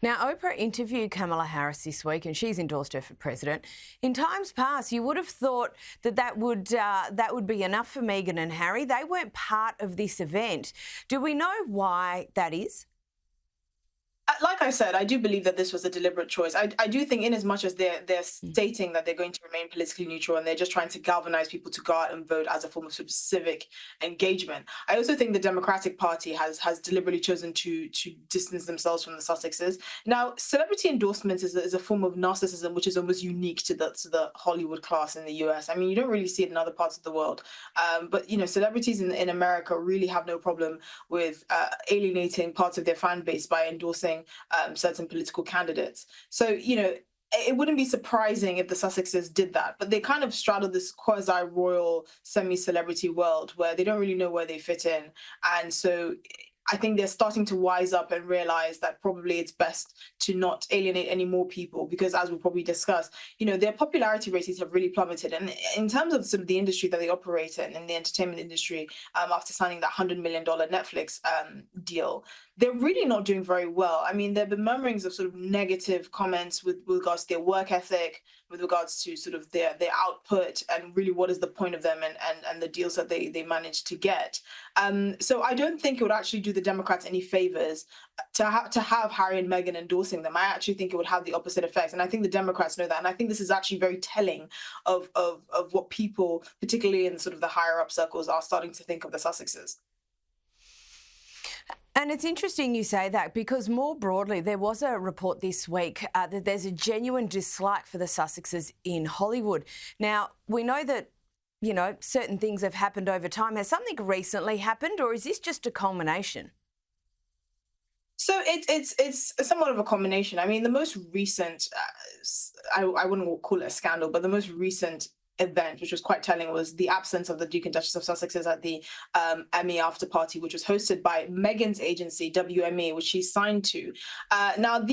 Now, Oprah interviewed Kamala Harris this week, and she's endorsed her for president. In times past, you would have thought that would be enough for Meghan and Harry. They weren't part of this event. Do we know why that is? Like I said, I do believe that this was a deliberate choice. I do think, in as much as they're stating that they're going to remain politically neutral and they're just trying to galvanize people to go out and vote as a form of, sort of civic engagement, I also think the Democratic Party has deliberately chosen to distance themselves from the Sussexes. Now, celebrity endorsements is a form of narcissism which is almost unique to the Hollywood class in the US. I mean, you don't really see it in other parts of the world, but celebrities in America really have no problem with alienating parts of their fan base by endorsing certain political candidates. So, it wouldn't be surprising if the Sussexes did that, but they kind of straddle this quasi-royal, semi-celebrity world where they don't really know where they fit in. And so I think they're starting to wise up and realize that probably it's best to not alienate any more people because, as we'll probably discuss, their popularity ratings have really plummeted. And in terms of sort of the industry that they operate in the entertainment industry, after signing that $100 million Netflix deal, they're really not doing very well. I mean, there have been murmurings of sort of negative comments with regards to their work ethic, with regards to sort of their output, and really what is the point of them and the deals that they managed to get. So I don't think it would actually do the Democrats any favors to have Harry and Meghan endorsing them. I actually think it would have the opposite effect, and I think the Democrats know that. And I think this is actually very telling of what people, particularly in sort of the higher up circles, are starting to think of the Sussexes. And it's interesting you say that because more broadly, there was a report this week that there's a genuine dislike for the Sussexes in Hollywood. Now, we know that, certain things have happened over time. Has something recently happened, or is this just a culmination? So it's somewhat of a combination. I mean, the most recent, I wouldn't call it a scandal, but the most recent event, which was quite telling, was the absence of the Duke and Duchess of Sussexes at the Emmy after party, which was hosted by Meghan's agency, WME, which she's signed to. Now,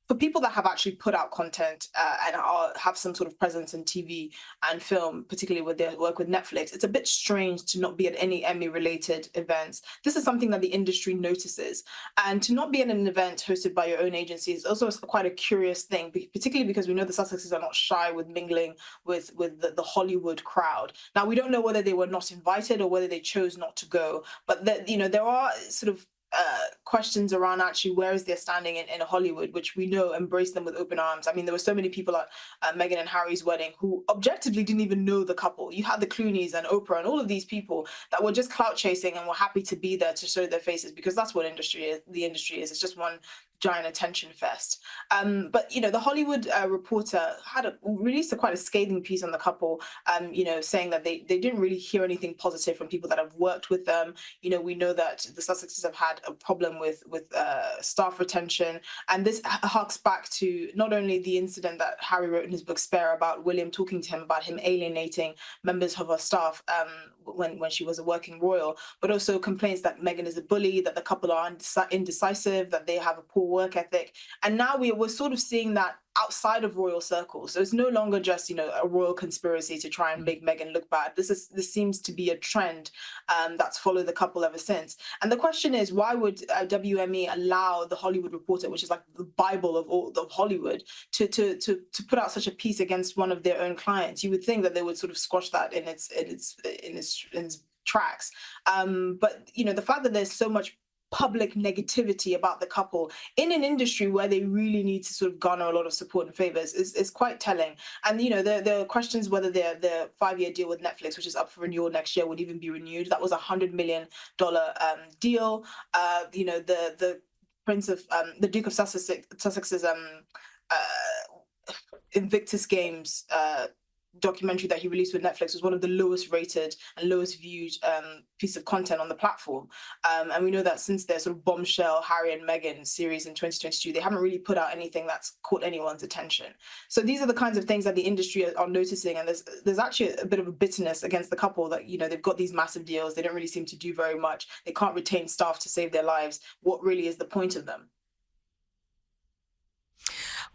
for people that have actually put out content and have some sort of presence in TV and film, particularly with their work with Netflix, it's a bit strange to not be at any Emmy-related events. This is something that the industry notices. And to not be at an event hosted by your own agency is also quite a curious thing, particularly because we know the Sussexes are not shy with mingling with the Hollywood crowd. Now, we don't know whether they were not invited or whether they chose not to go, but there are sort of questions around actually where is their standing in Hollywood, which we know embraced them with open arms. I mean, there were so many people at Meghan and Harry's wedding who objectively didn't even know the couple. You had the Clooneys and Oprah and all of these people that were just clout chasing and were happy to be there to show their faces because that's what the industry is. It's just one giant attention fest. But the Hollywood Reporter released quite a scathing piece on the couple, saying that they didn't really hear anything positive from people that have worked with them. We know that the Sussexes have had a problem with staff retention, and this harks back to not only the incident that Harry wrote in his book Spare about William talking to him about him alienating members of her staff when she was a working royal, but also complaints that Meghan is a bully, that the couple are indecisive, that they have a poor work ethic. And now we're sort of seeing that outside of royal circles. So it's no longer just, a royal conspiracy to try and make Meghan look bad. This seems to be a trend that's followed the couple ever since. And the question is, why would WME allow the Hollywood Reporter, which is like the Bible of Hollywood, to put out such a piece against one of their own clients? You would think that they would sort of squash that in its tracks. But the fact that there's so much public negativity about the couple in an industry where they really need to sort of garner a lot of support and favors is quite telling. And there are questions whether their 5-year deal with Netflix, which is up for renewal next year, would even be renewed. That was $100 million deal. The Prince of the Duke of Sussex's Invictus Games documentary that he released with Netflix was one of the lowest rated and lowest viewed piece of content on the platform. And we know that since their sort of bombshell Harry and Meghan series in 2022, they haven't really put out anything that's caught anyone's attention. So these are the kinds of things that the industry are noticing. And there's actually a bit of a bitterness against the couple that, they've got these massive deals. They don't really seem to do very much. They can't retain staff to save their lives. What really is the point of them?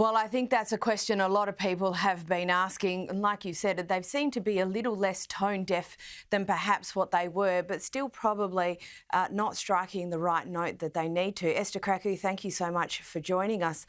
Well, I think that's a question a lot of people have been asking. And like you said, they've seemed to be a little less tone deaf than perhaps what they were, but still probably not striking the right note that they need to. Esther Krakue, thank you so much for joining us.